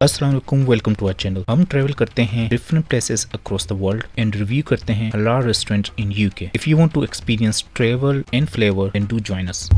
अस्सलाम वालेकुम, welcome to our channel. हम ट्रैवल करते हैं different places across the world and review करते हैं हलाल restaurant in UK. If you want to experience travel and flavour then do join us.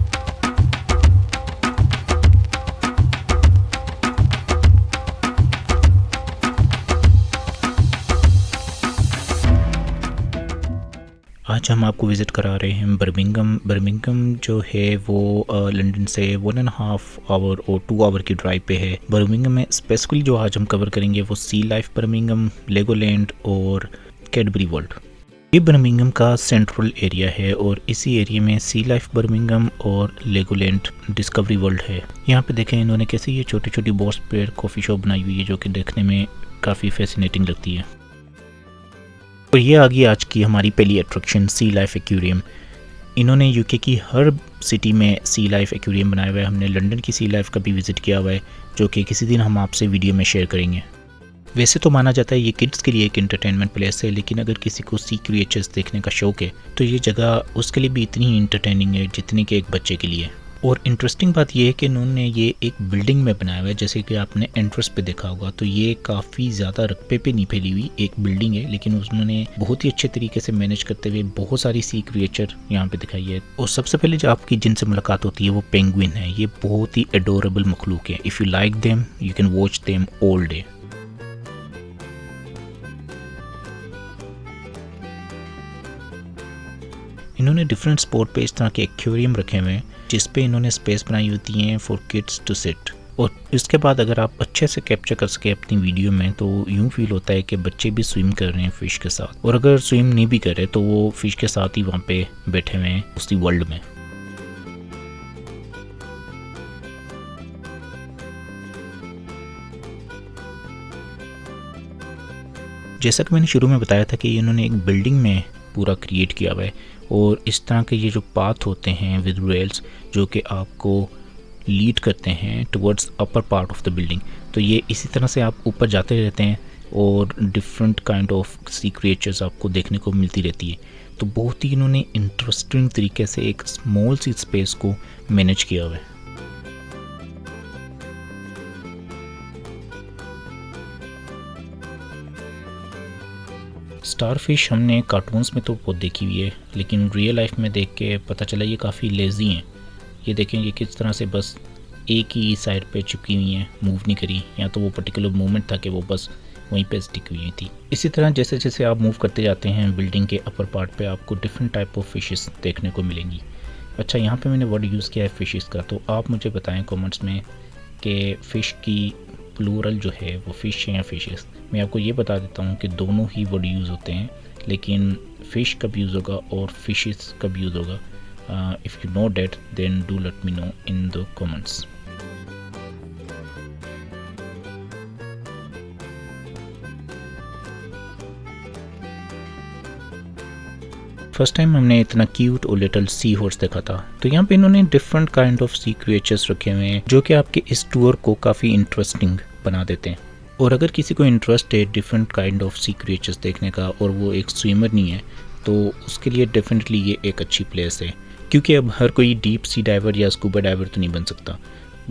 आज हम आपको विज़िट करा रहे हैं बर्मिंघम जो है वो लंदन से 1.5 आवर और 2 आवर की ड्राइव पे है। बर्मिंघम में स्पेसिफिकली जो आज हम कवर करेंगे वो सी लाइफ बर्मिंघम, लेगोलैंड और कैडबरी वर्ल्ड। ये बर्मिंघम का सेंट्रल एरिया है और इसी एरिया में सी लाइफ बर्मिंघम और लेगोलैंड डिस्कवरी वर्ल्ड है। यहाँ पे देखें इन्होंने कैसे ये छोटी छोटी बॉस पेड़ कॉफ़ी शॉप बनाई हुई है जो कि देखने में काफ़ी फैसिनेटिंग लगती है। और ये आ गई आज की हमारी पहली अट्रैक्शन, सी लाइफ एक्वेरियम। इन्होंने यूके की हर सिटी में सी लाइफ एक्वेरियम बनाया हुआ है। हमने लंदन की सी लाइफ का भी विज़िट किया हुआ है जो कि किसी दिन हम आपसे वीडियो में शेयर करेंगे। वैसे तो माना जाता है ये किड्स के लिए एक एंटरटेनमेंट प्लेस है, लेकिन अगर किसी को सी क्रिएचर्स देखने का शौक है तो ये जगह उसके लिए भी इतनी ही इंटरटेनिंग है जितनी कि एक बच्चे के लिए। और इंटरेस्टिंग बात यह है कि इन्होंने ये एक बिल्डिंग में बनाया हुआ है, जैसे कि आपने एंट्रेंस पे देखा होगा। तो ये काफ़ी ज़्यादा रकबे पे नहीं फैली हुई एक बिल्डिंग है, लेकिन उन्होंने बहुत ही अच्छे तरीके से मैनेज करते हुए बहुत सारी सी क्रिएचर यहाँ पे दिखाई है। और सबसे पहले जो आपकी जिनसे मुलाकात होती है वो पेंगुइन है। ये बहुत ही एडोरेबल मखलूक है। If you like them you can watch them all day. इन्होंने डिफरेंट स्पॉट पे इस तरह के एक्वेरियम रखे हुए हैं जिस पे इन्होंने स्पेस बनाई होती हैं फॉर किड्स टू सिट। और इसके बाद अगर आप अच्छे से कैप्चर कर सके अपनी वीडियो में तो यूँ फील होता है कि बच्चे भी स्विम कर रहे हैं फ़िश के साथ, और अगर स्विम नहीं भी कर रहे तो वो फ़िश के साथ ही वहाँ पे बैठे हुए हैं उसी वर्ल्ड में। जैसा कि मैंने शुरू में बताया था कि इन्होंने एक बिल्डिंग में पूरा क्रिएट किया हुआ है और इस तरह के ये जो पाथ होते हैं विद रेल्स जो कि आपको लीड करते हैं towards upper part of the building, तो ये इसी तरह से आप ऊपर जाते रहते हैं और different kind of sea creatures आपको देखने को मिलती रहती है। तो बहुत ही इन्होंने इंटरेस्टिंग तरीके से एक स्मॉल सी स्पेस को मैनेज किया हुआ है। स्टारफिश हमने कार्टून्स में तो बहुत देखी हुई है, लेकिन रियल लाइफ में देख के पता चला ये काफ़ी लेज़ी हैं। ये देखें ये किस तरह से बस एक ही साइड पे चिपकी हुई हैं, मूव नहीं करी, या तो वो पर्टिकुलर मूवमेंट था कि वो बस वहीं पे स्टिक हुई थी। इसी तरह जैसे जैसे आप मूव करते जाते हैं बिल्डिंग के अपर पार्ट पे आपको डिफरेंट टाइप ऑफ फिशेस देखने को मिलेंगी। अच्छा, यहाँ पे मैंने वर्ड यूज़ किया है फिशेस का, तो आप मुझे बताएं कमेंट्स में कि फ़िश की प्लूरल जो है वो फ़िश है या फिशेस। मैं आपको ये बता देता हूँ कि दोनों ही वर्ड यूज़ होते हैं, लेकिन फ़िश कब यूज़ होगा और फिशेस कब यूज़ होगा। If you know that then do let me know in the comments. First time हमने इतना क्यूट और लिटिल सी हॉर्स देखा था। तो यहाँ पे इन्होंने different kind of sea creatures रखे हुए हैं जो कि आपके इस टूर को काफ़ी इंटरेस्टिंग बना देते हैं। और अगर किसी को इंटरेस्ट है different kind of sea creatures देखने का और वो एक स्विमर नहीं है तो उसके लिए डेफिनेटली ये एक अच्छी प्लेस है, क्योंकि अब हर कोई डीप सी डाइवर या स्कूबा डाइवर तो नहीं बन सकता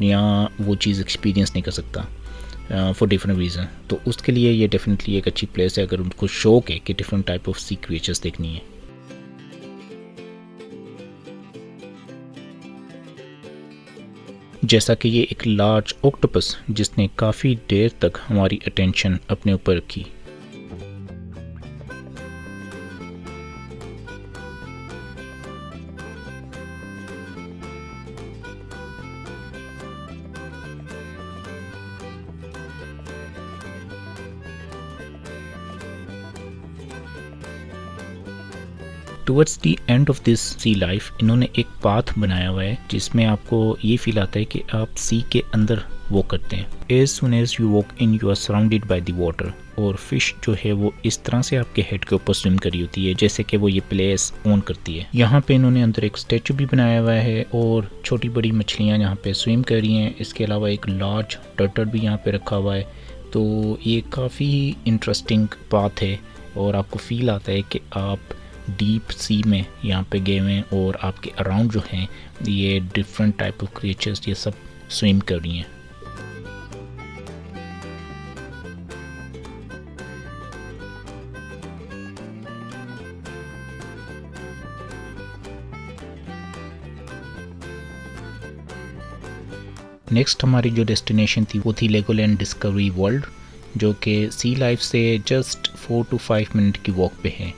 या वो चीज़ एक्सपीरियंस नहीं कर सकता फॉर डिफरेंट रीज़न। तो उसके लिए ये डेफिनेटली एक अच्छी प्लेस है अगर उनको शौक है कि different type of sea creatures देखनी है। जैसा कि ये एक लार्ज ऑक्टोपस जिसने काफ़ी देर तक हमारी अटेंशन अपने ऊपर रखी। Towards the end of this sea life इन्होंने एक पाथ बनाया हुआ है जिसमें आपको ये फील आता है कि आप सी के अंदर वॉक करते हैं। As soon as you walk in you are surrounded by the water. और फिश जो है वो इस तरह से आपके हेड के ऊपर स्विम करी होती है जैसे कि वो ये प्लेस ओन करती है। यहाँ पे इन्होंने अंदर एक स्टैचू भी बनाया हुआ है और छोटी बड़ी मछलियाँ यहाँ पे स्विम कर रही हैं। इसके अलावा एक लार्ज टर्टल भी यहाँ पे रखा हुआ है। तो ये काफ़ी इंटरेस्टिंग पाथ है और आपको फील आता है कि आप डीप सी में यहाँ पे गए हुए हैं और आपके अराउंड जो हैं ये डिफरेंट टाइप ऑफ क्रिएचर्स ये सब स्विम कर रही हैं। नेक्स्ट हमारी जो डेस्टिनेशन थी वो थी लेगोलैंड डिस्कवरी वर्ल्ड, जो कि सी लाइफ से जस्ट 4 to 5 मिनट की वॉक पे है।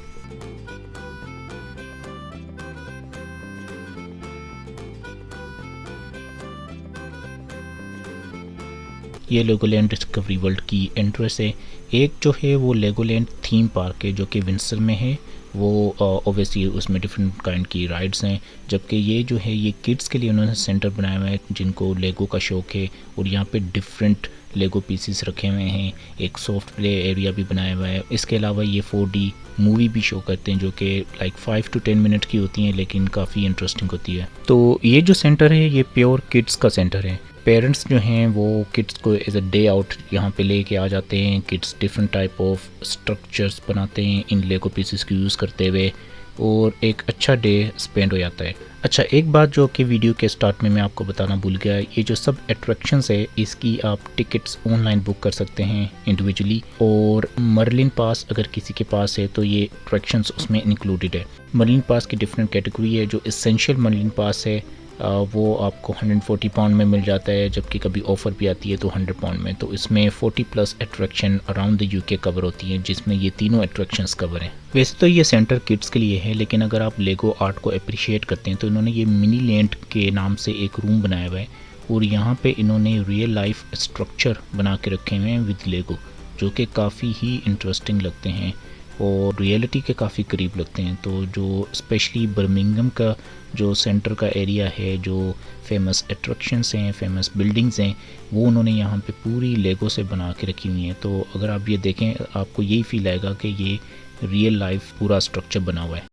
ये लेगोलैंड डिस्कवरी वर्ल्ड की एंट्रेंस है। एक जो है वो लेगोलैंड थीम पार्क है जो कि विंडसर में है। वो ओबियसली उसमें डिफरेंट काइंड की राइड्स हैं, जबकि ये जो है ये किड्स के लिए उन्होंने सेंटर बनाया हुआ है जिनको लेगो का शौक़ है, और यहाँ पे डिफरेंट लेगो पीसीस रखे हुए हैं। एक सॉफ्ट प्ले एरिया भी बनाया हुआ है। इसके अलावा ये 4D मूवी भी शो करते हैं जो कि लाइक 5 to 10 मिनट की होती हैं, लेकिन काफ़ी इंटरेस्टिंग होती है। तो ये जो सेंटर है ये प्योर किड्स का सेंटर है। पेरेंट्स जो हैं वो किड्स को एज अ डे आउट यहाँ पे लेके आ जाते हैं। Kids different type of structures बनाते हैं इन लेगो पीसेस को यूज़ करते हुए, और एक अच्छा डे स्पेंड हो जाता है। अच्छा, एक बात जो कि वीडियो के स्टार्ट में मैं आपको बताना भूल गया, ये जो सब अट्रैक्शंस है इसकी आप टिकट्स ऑनलाइन बुक कर सकते हैं इंडिविजुअली, और मर्लिन पास अगर किसी के पास है तो ये अट्रैक्शंस उसमें इंक्लूडेड है। मर्लिन पास की डिफरेंट कैटेगरी है। जो एसेंशियल मर्लिन पास है वो आपको 140 पाउंड में मिल जाता है, जबकि कभी ऑफ़र भी आती है तो 100 पाउंड में। तो इसमें 40+ attraction around the UK cover होती हैं, जिसमें ये तीनों अट्रैक्शंस कवर हैं। वैसे तो ये सेंटर किड्स के लिए है, लेकिन अगर आप लेगो आर्ट को अप्रिशिएट करते हैं तो इन्होंने ये मिनी लैंड के नाम से एक रूम बनाया हुआ है, और यहाँ पे इन्होंने रियल लाइफ स्ट्रक्चर बना के रखे हुए हैं विद लेगो, जो कि काफ़ी ही इंटरेस्टिंग लगते हैं और रियलिटी के काफ़ी करीब लगते हैं। तो जो स्पेशली बर्मिंघम का जो सेंटर का एरिया है, जो फेमस अट्रैक्शंस हैं, फेमस बिल्डिंग्स हैं, वो उन्होंने यहाँ पे पूरी लेगो से बना के रखी हुई हैं। तो अगर आप ये देखें आपको यही फील आएगा कि ये रियल लाइफ पूरा स्ट्रक्चर बना हुआ है।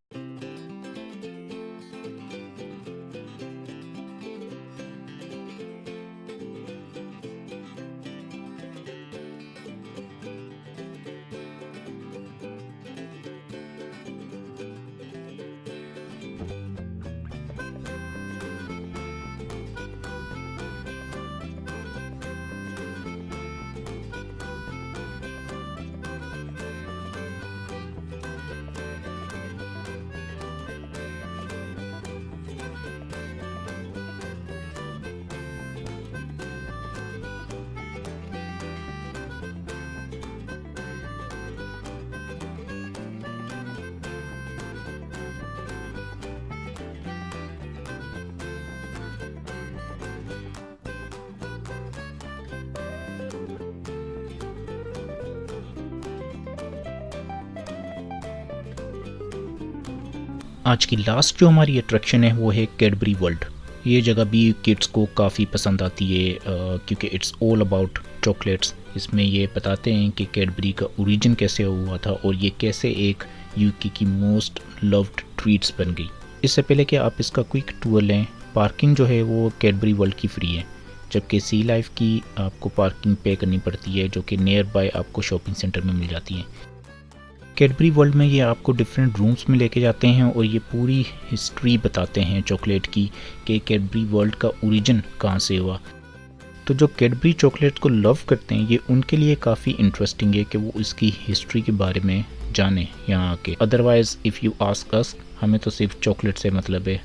आज की लास्ट जो हमारी अट्रैक्शन है वो है कैडबरी वर्ल्ड। ये जगह भी किड्स को काफ़ी पसंद आती है क्योंकि इट्स ऑल अबाउट चॉकलेट्स। इसमें ये बताते हैं कि कैडबरी का ओरिजिन कैसे हुआ था और ये कैसे एक यूके की मोस्ट लव्ड ट्रीट्स बन गई। इससे पहले कि आप इसका क्विक टूर लें, पार्किंग जो है वो कैडबरी वर्ल्ड की फ्री है, जबकि सी लाइफ की आपको पार्किंग पे करनी पड़ती है, जो कि नियर बाय आपको शॉपिंग सेंटर में मिल जाती है। कैडबरी वर्ल्ड में ये आपको डिफरेंट रूम्स में लेके जाते हैं और ये पूरी हिस्ट्री बताते हैं चॉकलेट की कि कैडबरी वर्ल्ड का ओरिजिन कहाँ से हुआ। तो जो कैडबरी चॉकलेट को लव करते हैं ये उनके लिए काफ़ी इंटरेस्टिंग है कि वो इसकी हिस्ट्री के बारे में जाने यहाँ आके। Otherwise if you ask us, हमें तो सिर्फ चॉकलेट से मतलब है।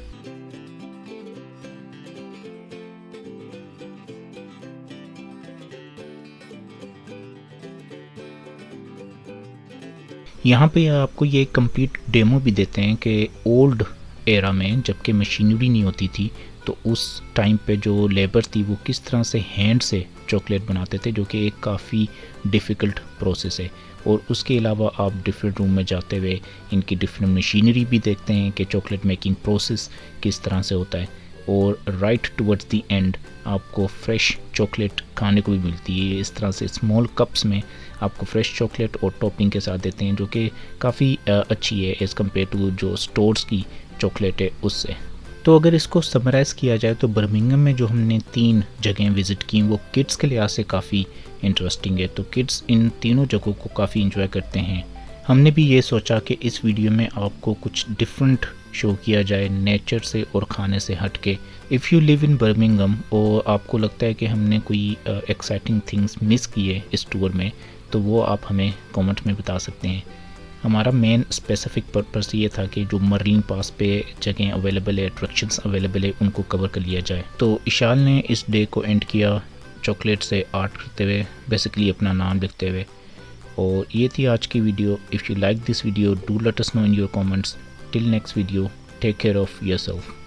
यहाँ पे आपको ये कंप्लीट डेमो भी देते हैं कि ओल्ड एरा में जबकि मशीनरी नहीं होती थी तो उस टाइम पे जो लेबर थी वो किस तरह से हैंड से चॉकलेट बनाते थे, जो कि एक काफ़ी डिफ़िकल्ट प्रोसेस है। और उसके अलावा आप डिफरेंट रूम में जाते हुए इनकी डिफरेंट मशीनरी भी देखते हैं कि चॉकलेट मेकिंग प्रोसेस किस तरह से होता है। और राइट टुवर्ड्स दी एंड आपको फ्रेश चॉकलेट खाने को भी मिलती है। इस तरह से स्मॉल कप्स में आपको फ्रेश चॉकलेट और टॉपिंग के साथ देते हैं, जो कि काफ़ी अच्छी है एज़ कम्पेयर टू जो स्टोर्स की चॉकलेट है उससे। तो अगर इसको समराइज़ किया जाए तो बर्मिंघम में जो हमने 3 जगहें विज़िट की वो किड्स के लिहाज से काफ़ी इंटरेस्टिंग है। तो किड्स इन तीनों जगहों को काफ़ी इंजॉय करते हैं। हमने भी ये सोचा कि इस वीडियो में आपको कुछ डिफरेंट शो किया जाए नेचर से और खाने से हट के। If you live in Birmingham और आपको लगता है कि हमने कोई एक्साइटिंग थिंग्स मिस की है इस टूर में, तो वो आप हमें कमेंट में बता सकते हैं। हमारा मेन स्पेसिफिक पर्पस ये था कि जो मर्लिन पास पे जगह अवेलेबल है, अट्रैक्शंस अवेलेबल है, उनको कवर कर लिया जाए। तो इशाल ने इस डे को एंड किया चॉकलेट से आर्ट करते हुए, बेसिकली अपना नाम लिखते हुए। और ये थी आज की video. If you like this video do let us know in your comments. Till next video, take care of yourself.